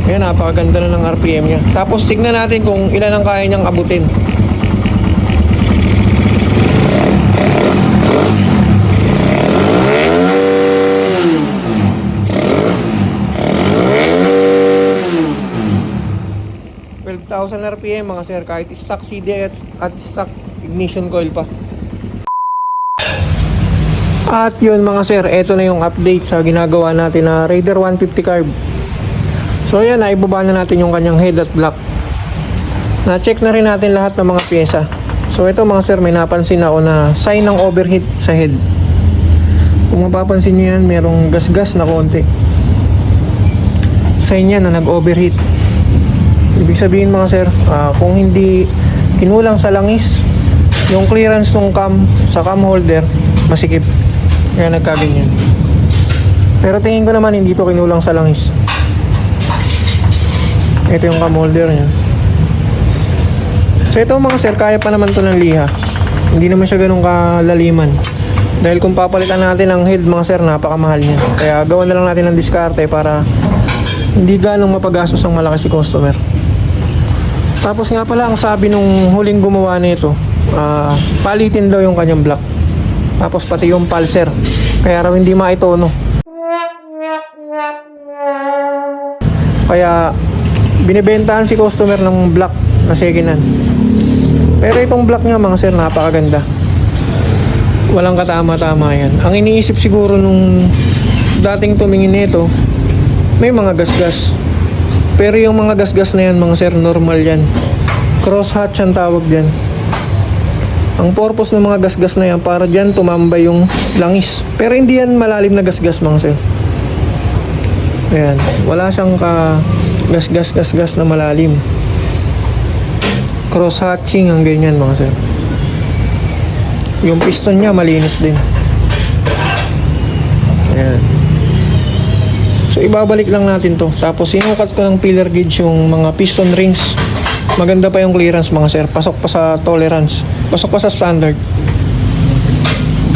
Ayan, napakaganda na ng RPM niya. Tapos tignan natin kung ilan ang kaya niyang abutin. RPM mga sir, kahit stock CD at stock ignition coil pa. At yun mga sir, eto na yung update sa ginagawa natin na Raider 150 carb. So yan, naibaba na natin yung kanyang head at block. Na-check na rin natin lahat ng mga pyesa. So ito mga sir, may napansin ako na sign ng overheat sa head. Kung mapapansin nyo yan, merong gas-gas na konti. Sign yan na nag-overheat. Ibig sabihin mga sir, kung hindi kinulang sa langis yung clearance ng cam sa cam holder, masikip, kaya nagkaganyan. Pero tingin ko naman hindi to kinulang sa langis. Ito yung cam holder nya. So ito mga sir, kaya pa naman to ng liha. Hindi naman siya ganun kalaliman. Dahil kung papalitan natin ang head mga sir, napakamahal niya. Kaya gawan na lang natin ng diskarte para hindi ganong mapagastos ang malaki si customer. Tapos nga pala, ang sabi nung huling gumawa nito, palitin daw yung kanyang block. Tapos pati yung pulser, kaya raw hindi maitono. Kaya binibentahan si customer ng block na second hand. Pero itong block niya mga sir, napakaganda. Walang katama-tama yan. Ang iniisip siguro nung dating tumingin nito, may mga gas-gas. Pero yung mga gas-gas na yan mga sir, normal yan. Cross hatch ang tawag dyan. Ang purpose ng mga gas-gas na yan, para dyan tumambay yung langis. Pero hindi yan malalim na gas-gas mga sir. Ayan, wala siyang gas-gas na malalim. Cross hatching ang ganyan mga sir. Yung piston niya malinis din. Ayan. So ibabalik lang natin to. Tapos sinukat ko ng pillar gauge yung mga piston rings. Maganda pa yung clearance mga sir. Pasok pa sa tolerance. Pasok pa sa standard.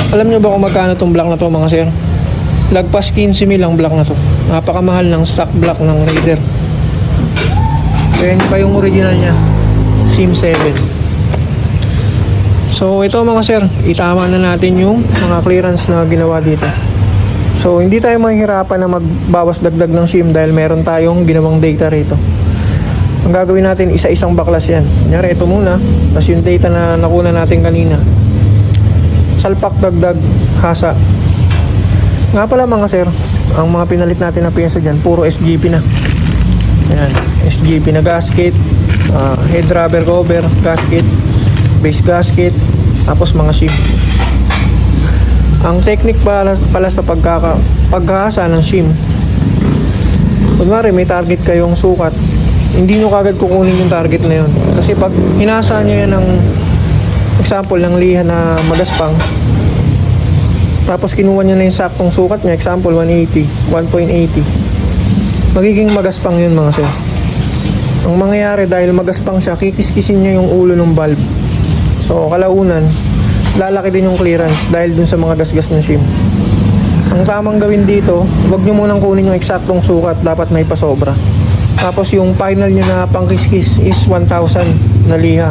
Alam nyo ba kung magkano tong block na to mga sir? Lagpas 15,000 ang block na to. Napakamahal ng stock block ng Raider. Kaya pa yung original nya, Sim 7. So ito mga sir, itama na natin yung mga clearance na ginawa dito. So hindi tayo mahihirapan na magbawas dagdag ng SIM dahil meron tayong ginawang data rito. Ang gagawin natin, isa-isang baklas yan. Kunyari ito muna, tapos yung data na nakuna natin kanina. Salpak, dagdag, hasa. Nga pala mga sir, ang mga pinalit natin na pyesa dyan, puro SGP na. Ayan, SGP na gasket, head rubber cover, gasket, base gasket, tapos mga SIM. Ang technique pala sa paghahasa ng SIM, kunwari may target kayong sukat, hindi nyo kagad kukunin yung target na yun. Kasi pag hinasa nyo yan ng example ng liha na magaspang, tapos kinuha nyo na yung saktong sukat nya, example 180, 1.80, magiging magaspang yun mga sir. Ang mangyayari dahil magaspang siya, kikiskisin niya yung ulo ng valve. So kalaunan, lalaki din yung clearance dahil dun sa mga gasgas ng SIM. Ang tamang gawin dito, huwag nyo munang kunin yung eksaktong sukat, dapat may pasobra. Tapos yung final nyo na pangkiskis is 1,000 na liha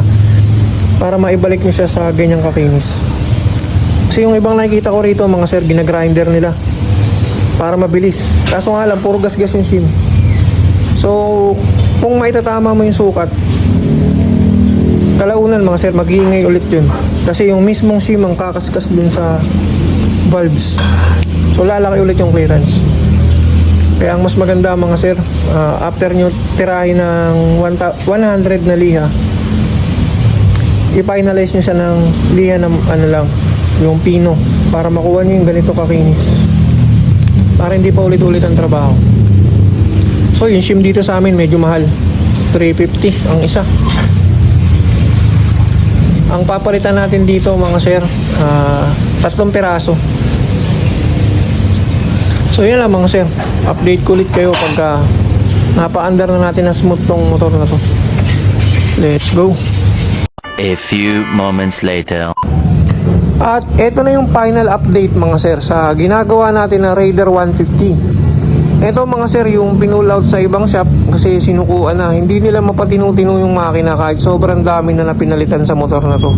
para maibalik nyo siya sa ganyang kakinis. Kasi yung ibang nakikita ko rito mga sir, ginagrinder nila para mabilis. Kaso nga lang, puro gasgas yung SIM. So kung maitatama mo yung sukat, kalaunan mga sir, mag-iingay ulit yun. Kasi yung mismong SIM ang kakaskas dun sa valves. So lalaki ulit yung clearance. Kaya ang mas maganda mga sir, after nyo tirahin ng 100 na liha, i-finalize nyo siya ng liha ng ano lang, yung pino, para makuha nyo yung ganito kakinis, para hindi pa ulit-ulit ang trabaho. So yung SIM dito sa amin medyo mahal, 350 ang isa. Ang papalitan natin dito mga sir, 3 piraso. So yun lang mga sir, update ko ulit kayo pagka napa-under na natin na smooth tong motor na to. Let's go. A few moments later. At eto na yung final update mga sir sa ginagawa natin na Raider 150. Ito mga sir, yung pinull out sa ibang shop kasi sinukuan na. Hindi nila mapatinu-tinu yung makina kahit sobrang dami na pinalitan sa motor na to.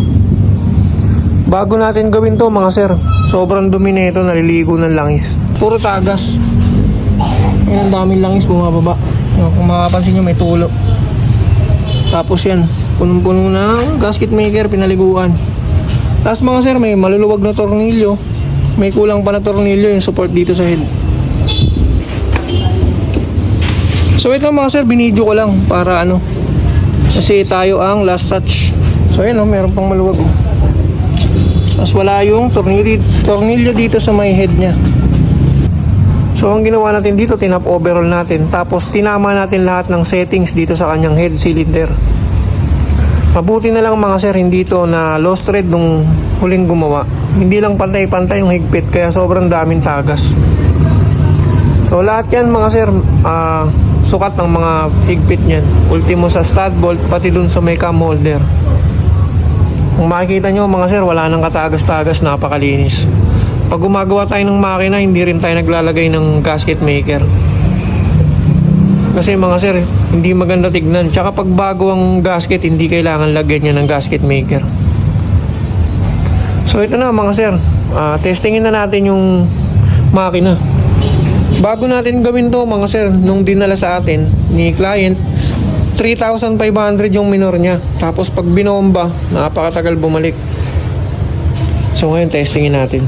Bago natin gawin to mga sir, sobrang dumi na ito, naliligo ng langis. Puro tagas. Ayan, ang daming langis bumababa. Kung makapansin nyo, may tulo. Tapos yan, punong-puno ng gasket maker, pinaliguan. Tapos mga sir, may maluluwag na tornilyo. May kulang pa na tornilyo yung support dito sa head. So ito mga sir, binidyo ko lang para ano, kasi tayo ang last touch. So ayan o, meron pang maluwag o. Tapos wala yung tornilyo dito sa may head nya. So ang ginawa natin dito, tinap overall natin. Tapos tinama natin lahat ng settings dito sa kanyang head cylinder. Mabuti na lang mga sir, hindi to na lost thread nung huling gumawa. Hindi lang pantay-pantay yung higpit, kaya sobrang daming tagas. So lahat yan mga sir, sukat ng mga higpit niyan. Ultimo sa stud bolt, pati dun sa may cam holder. Kung makikita nyo mga sir, wala nang katagas-tagas, napakalinis. Pag gumagawa tayo ng makina, hindi rin tayo naglalagay ng gasket maker. Kasi mga sir, hindi maganda tignan. Tsaka pag bago ang gasket, hindi kailangan lagyan niya ng gasket maker. So ito na mga sir, testingin na natin yung makina. Bago natin gawin to mga sir, nung dinala sa atin ni client, 3,500 yung minor niya. Tapos pag binomba, napakatagal bumalik. So ngayon testingin natin.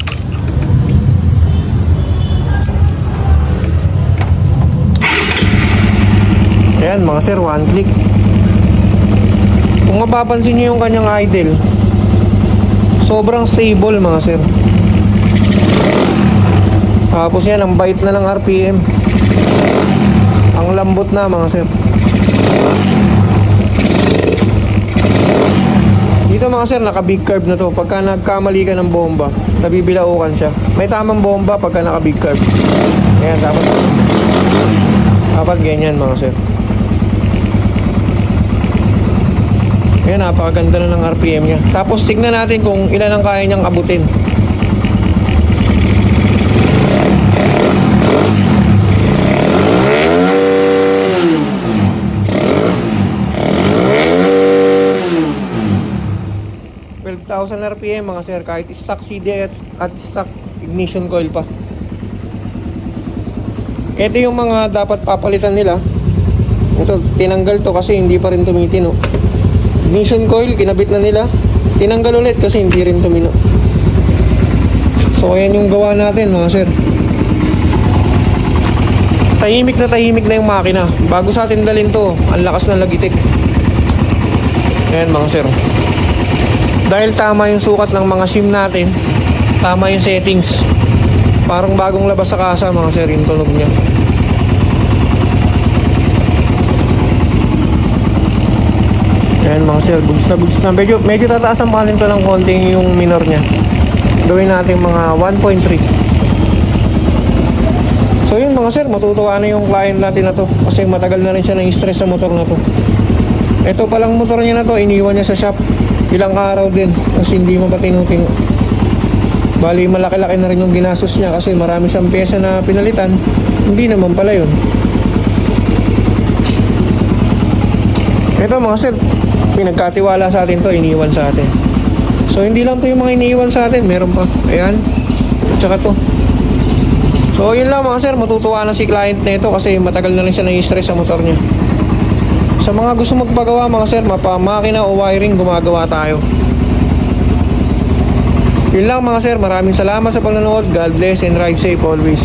Ayan mga sir, one click. Kung mapapansin nyo yung kanyang idle, sobrang stable mga sir. Tapos yan, ang bait na ng RPM. Ang lambot na mga sir. Dito mga sir, naka big curve na to. Pagka nagkamali ka ng bomba, nabibilaukan siya. May tamang bomba pagka naka big curve. Ayan, dapat ganyan mga sir. Ayan, napakaganda na ng RPM nya. Tapos tignan natin kung ilan ang kaya niyang abutin. RPM mga sir, kahit stock CD at stock ignition coil pa. Ito yung mga dapat papalitan nila. Ito, tinanggal to kasi hindi pa rin tumitino. Ignition coil, kinabit na nila. Tinanggal ulit kasi hindi rin tumino. So ayan yung gawa natin mga sir. Tahimik na yung makina. Bago sa atin dalhin to, ang lakas ng lagitik. Ayan mga sir. Dahil tama yung sukat ng mga shim natin, tama yung settings. Parang bagong labas sa kasa mga sir, yung tunog niya. Ayan mga sir, bugs na. Medyo tataas ang panin to ng konting yung minor niya. Gawin natin mga 1.3. So yun mga sir, matutuwa na yung client natin na to. Kasi matagal na rin siya na-stress sa motor na to. Ito palang motor niya na to, iniwan niya sa shop. Ilang araw din kasi hindi mo pa tinutino. Bali malaki-laki na rin yung ginastos niya kasi marami siyang pyesa na pinalitan. Hindi naman pala yun. Ito mga sir, pinagkatiwala sa atin to, iniwan sa atin. So hindi lang to yung mga iniwan sa atin, meron pa. Ayan, tsaka to. So yun lang mga sir, matutuwa na si client na ito kasi matagal na rin siya na-stress sa motor niya. Sa mga gusto magpagawa mga sir, mapamakina o wiring, gumagawa tayo. Yun lang mga sir, maraming salamat sa panonood. God bless and ride safe always.